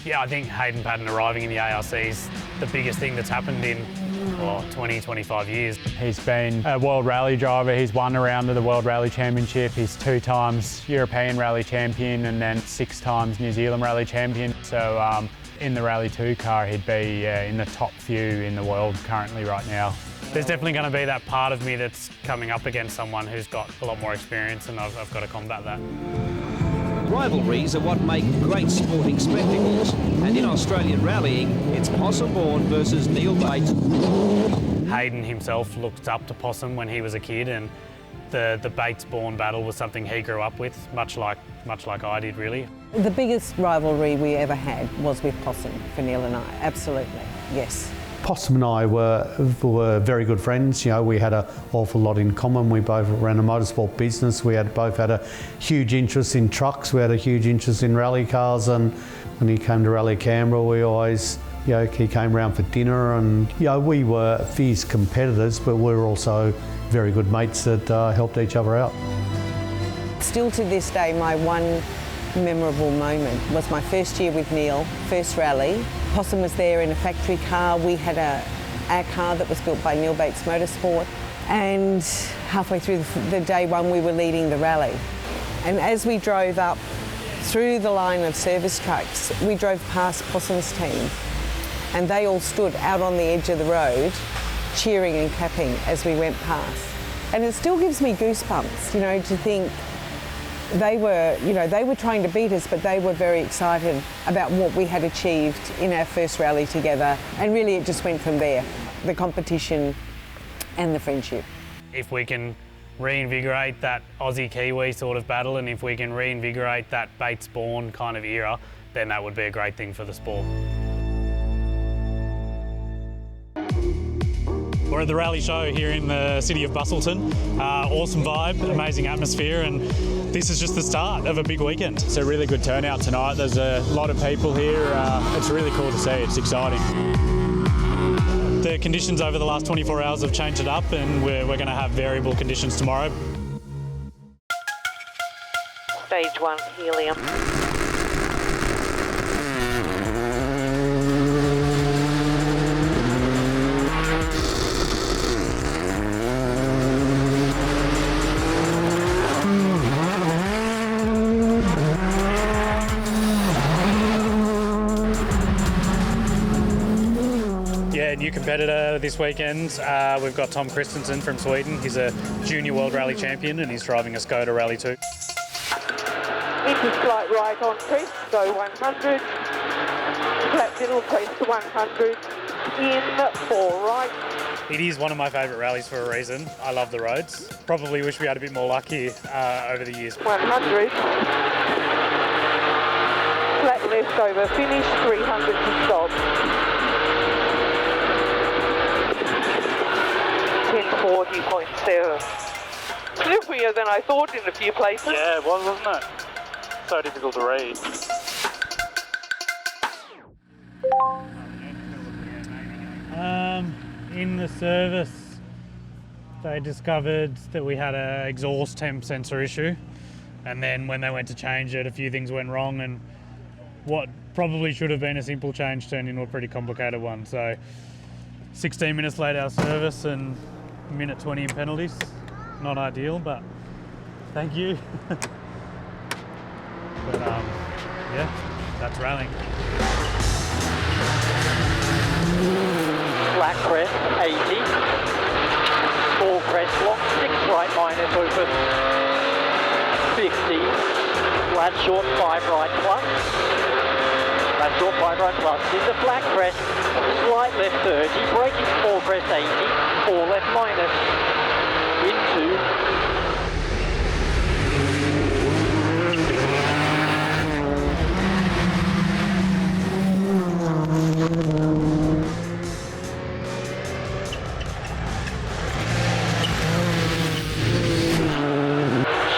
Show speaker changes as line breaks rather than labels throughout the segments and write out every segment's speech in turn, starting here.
Yeah, I think Hayden Paddon arriving in the ARC is the biggest thing that's happened in 20, 25 years.
He's been a World Rally driver. He's won a round of the World Rally Championship. He's 2 times European Rally Champion and then 6 times New Zealand Rally Champion. So in the Rally 2 car, he'd be in the top few in the world currently right now.
There's definitely going to be that part of me that's coming up against someone who's got a lot more experience, and I've got to combat that.
Rivalries are what make great sporting spectacles, and in Australian rallying, it's Possum-born versus Neil Bates.
Hayden himself looked up to Possum when he was a kid, and the Bates-born battle was something he grew up with, much like I did, really.
The biggest rivalry we ever had was with Possum, for Neil and I, absolutely, yes.
Possum and I were very good friends. You know, we had an awful lot in common. We both ran a motorsport business. We both had a huge interest in trucks. We had a huge interest in rally cars. And when he came to Rally Canberra, we always, you know, he came round for dinner. And you know, we were fierce competitors, but we were also very good mates that helped each other out.
Still to this day, my one memorable moment was my first year with Neil, first rally. Possum was there in a factory car. We had our car that was built by Neil Bates Motorsport, and halfway through the day one we were leading the rally. And as we drove up through the line of service trucks, we drove past Possum's team, and they all stood out on the edge of the road cheering and clapping as we went past. And it still gives me goosebumps, you know, to think they were trying to beat us, but they were very excited about what we had achieved in our first rally together. And really it just went from there, the competition and the friendship.
If we can reinvigorate that Aussie-Kiwi sort of battle, and if we can reinvigorate that Bates-born kind of era, then that would be a great thing for the sport.
We're at the rally show here in the city of Busselton. Awesome vibe, amazing atmosphere, and this is just the start of a big weekend.
It's a really good turnout tonight. There's a lot of people here. It's really cool to see. It's exciting.
The conditions over the last 24 hours have changed it up, and we're going to have variable conditions tomorrow.
Stage 1 helium.
New competitor this weekend, we've got Tom Christensen from Sweden. He's a junior World Rally Champion and he's driving a Skoda Rally 2.
Into slight right on crest, go 100. Flat middle, crest to 100. In 4 right.
It is one of my favourite rallies for a reason. I love the roads. Probably wish we had a bit more luck here over the years.
100. Flat left over finish, 300 to stop. 1040.7. Slippier than I thought in a few places.
Yeah, it was, wasn't it? So difficult to read. In the service, they discovered that we had an exhaust temp sensor issue, and then when they went to change it, a few things went wrong, and what probably should have been a simple change turned into a pretty complicated one. So 16 minutes late our service and minute 20 in penalties. Not ideal, but thank you. But yeah, that's rallying.
Flat crest, 80. Full crest lock, 6 right minus open. 50. Flat short, 5 right plus. Flat short, 5 right plus. Into flat crest, slight left 30. Braking full crest, 80. 4 left minus. Into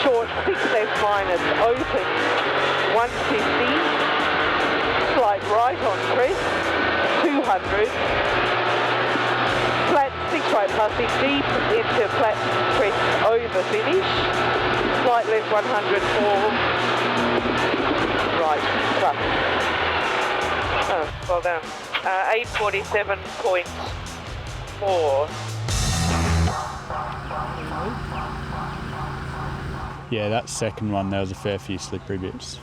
short 6 left minus open 150, slight right on crest 200, flat 6 right passing deep into flat crest over finish, slight left 104, right plus. Well done. 847.4.
Yeah, that second one, there was a fair few slippery bits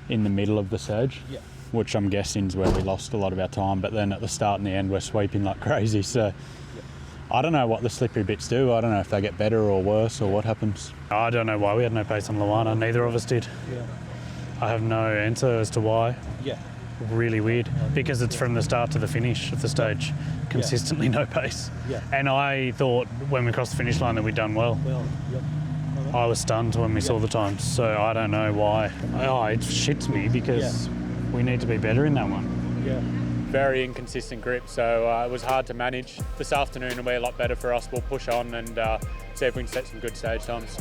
in the middle of the stage, which I'm guessing is where we lost a lot of our time. But then at the start and the end, we're sweeping like crazy. So I don't know what the slippery bits do. I don't know if they get better or worse or what happens.
I don't know why we had no pace on Luana. Neither of us did. I have no answer as to why. Really weird, because it's from the start to the finish of the stage, consistently no pace. And I thought when we crossed the finish line that we'd done well. I was stunned when we saw the times, so I don't know why. It shits me because we need to be better in that one.
Very inconsistent grip, so it was hard to manage. This afternoon will be a lot better for us. We'll push on and see if we can set some good stage times.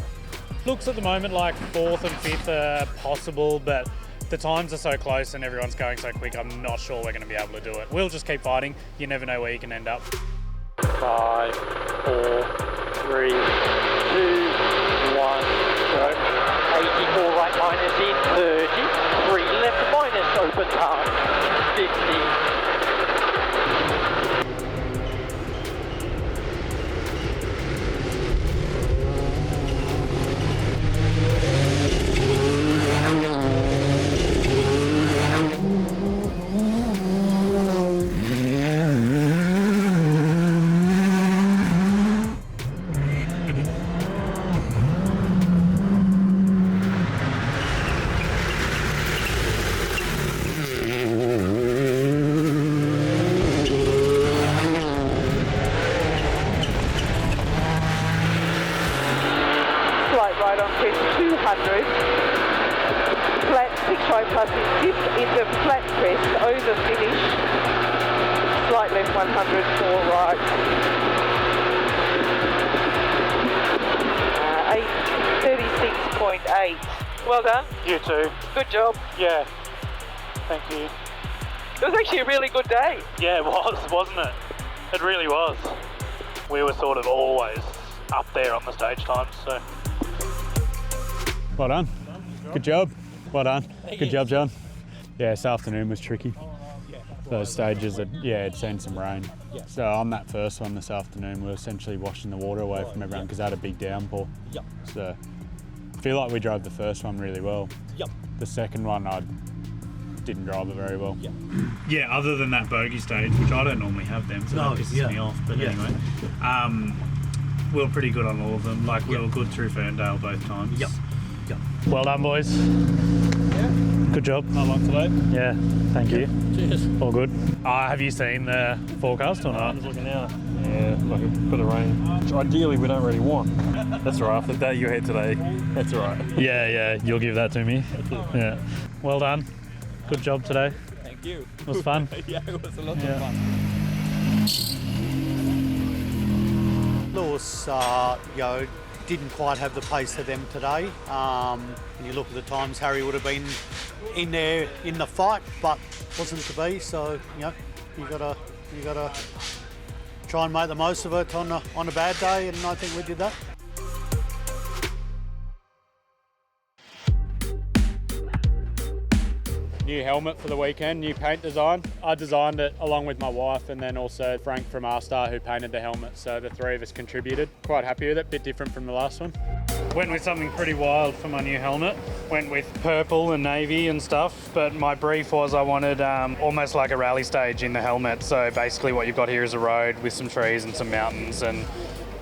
Looks at the moment like 4th and 5th are possible, but the times are so close and everyone's going so quick, I'm not sure we're going to be able to do it. We'll just keep fighting. You never know where you can end up.
5, 4, 3, 2, 1, go. 84 right minus in, 30, 3 left minus open time, 50.
Flat 6 right plus is dipped into flat crest over finish. Slight left 100, 4 right. 836.8. Well done.
You too.
Good job.
Yeah. Thank you.
It was actually a really good day.
Yeah, it was, wasn't it? It really was. We were sort of always up there on the stage times, so.
Well done. Good job. Well done. Good job, John. Yeah, this afternoon was tricky. Those stages, had seen some rain. So on that first one this afternoon, we were essentially washing the water away from everyone because I had a big downpour. So I feel like we drove the first one really well. The second one, I didn't drive it very well.
Yeah, other than that bogey stage, which I don't normally have them, so that pisses me off. But anyway, we were pretty good on all of them. Like we were good through Ferndale both times. Well done, boys. Good job.
Not long to wait.
Yeah, thank you.
Cheers.
All good. Have you seen the forecast or not?
I'm just looking now. Yeah, like a bit of rain, which ideally we don't really want. That's all right. After the day you had today, that's all right.
Yeah, you'll give that to me. Yeah. Well done. Good job today.
Thank you.
It was fun.
Yeah, it was a lot of fun.
Lewis, didn't quite have the pace of them today. When you look at the times, Harry would have been in there in the fight, but wasn't to be. So you gotta try and make the most of it on a bad day, and I think we did that.
New helmet for the weekend, new paint design. I designed it along with my wife and then also Frank from R-Star who painted the helmet, so the three of us contributed. Quite happy with it, bit different from the last one.
Went with something pretty wild for my new helmet. Went with purple and navy and stuff, but my brief was I wanted almost like a rally stage in the helmet. So basically what you've got here is a road with some trees and some mountains, and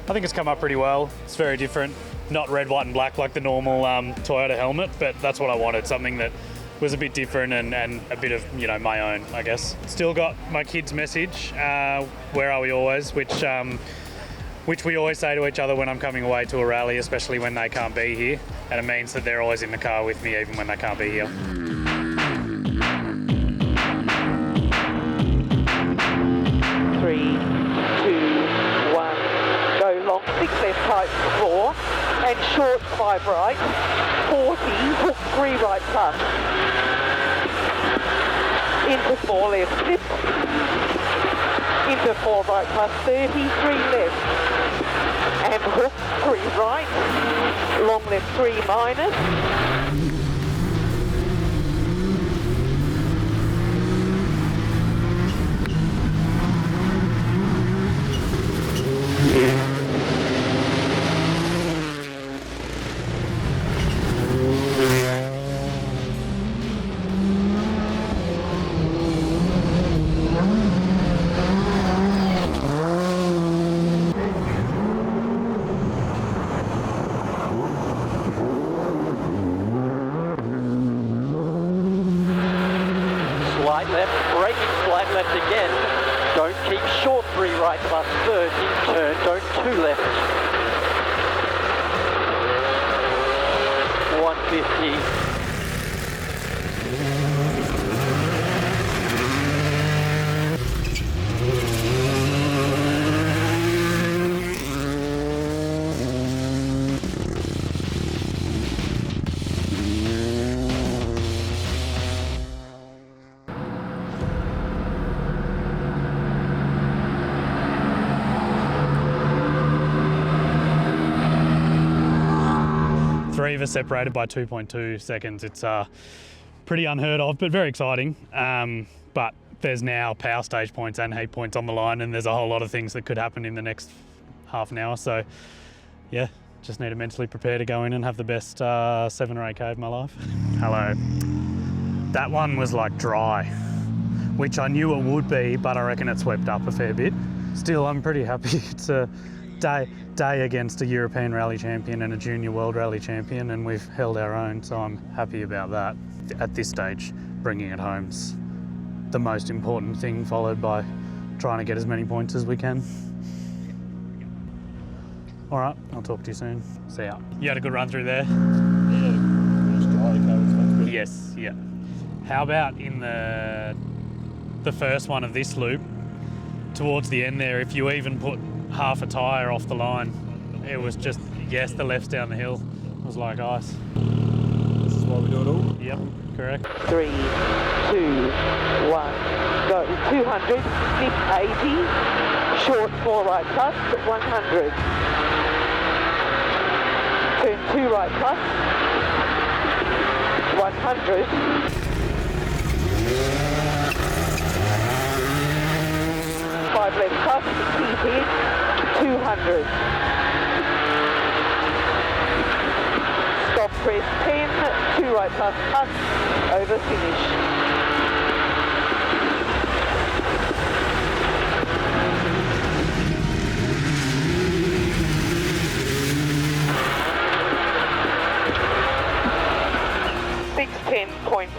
I think it's come up pretty well. It's very different, not red, white and black like the normal Toyota helmet, but that's what I wanted, something that was a bit different and a bit of, my own, I guess. Still got my kids' message, where are we always, which we always say to each other when I'm coming away to a rally, especially when they can't be here. And it means that they're always in the car with me even when they can't be here.
3, 2, 1, go long, 6 left tight, 4, and short 5 right, 40, hook 3 right plus, into 4 left, slip, into 4 right plus, 30, 3 left, and hook 3 right, long left 3 minus,
braking flat left again. Don't keep short 3 right plus 30, turn, don't 2 left. 150.
Three of us separated by 2.2 seconds. It's pretty unheard of, but very exciting. But there's now power stage points and heat points on the line, and there's a whole lot of things that could happen in the next half an hour. So yeah, just need to mentally prepare to go in and have the best 7 or 8K of my life. Hello. That one was like dry, which I knew it would be, but I reckon it swept up a fair bit. Still, I'm pretty happy. It's a day against a European rally champion and a junior world rally champion, and we've held our own, so I'm happy about that. At this stage, bringing it home's the most important thing, followed by trying to get as many points as we can. All right, I'll talk to you soon. See ya. You had a good run through there?
Yeah,
yes, yeah. How about in the first one of this loop, towards the end there, if you even put half a tyre off the line, it was just, yes, the left's down the hill. It was like ice.
This is why we do it all?
Yep, correct.
3, 2, 1, go. 200, slip 80, short 4 right plus, 100. Turn 2 right plus, 100. Five left plus, keep it, 200. Stop, press 10, 2 right plus, over finish.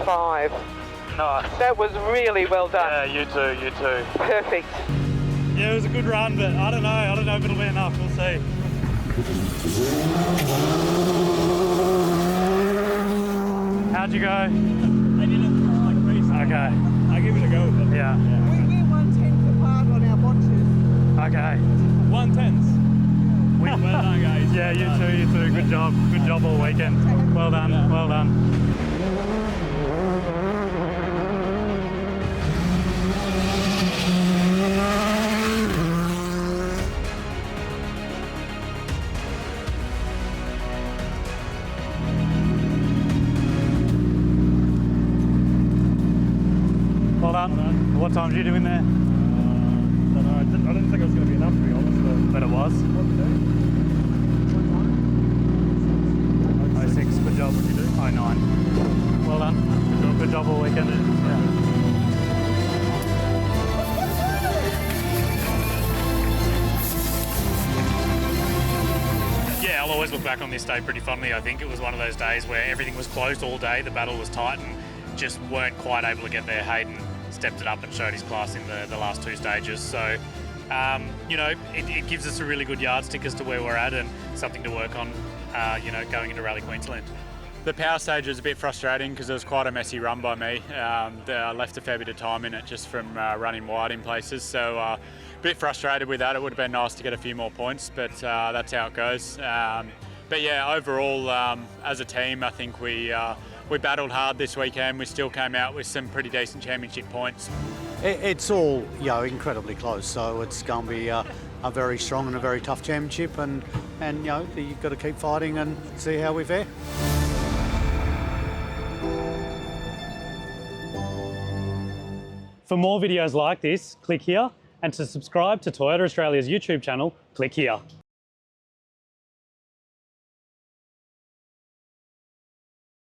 .5.
Nice.
That was really well done.
Yeah, you too.
Perfect.
Yeah, it was a good run, but I don't know if it'll be enough, we'll see. How'd you go?
I did it like crazy.
Okay.
I give it a go with it.
Yeah.
We're 1/10 apart on our botches.
Okay.
1/10. Well done, guys.
Yeah, you too. Good job all weekend. Well done, well done. Well done. What time did you do in there?
I didn't think it was going to be enough, to be honest.
But it was.
What did you do?
06, good job. What did you do? 09. Well done. Good job all weekend. Yeah, I'll always look back on this day pretty fondly. I think it was one of those days where everything was closed all day, the battle was tight, and just weren't quite able to get there. Hayden stepped it up and showed his class in the last 2 stages. So, you know, it gives us a really good yardstick as to where we're at and something to work on, you know, going into Rally Queensland. The power stage was a bit frustrating because it was quite a messy run by me. I left a fair bit of time in it just from running wide in places. So a bit frustrated with that. It would have been nice to get a few more points, but that's how it goes. But yeah, overall, as a team, I think we battled hard this weekend. We still came out with some pretty decent championship points.
It's all, you know, incredibly close, so it's going to be a very strong and a very tough championship, and you know, you've got to keep fighting and see how we fare.
For more videos like this, click here, and to subscribe to Toyota Australia's YouTube channel, click here.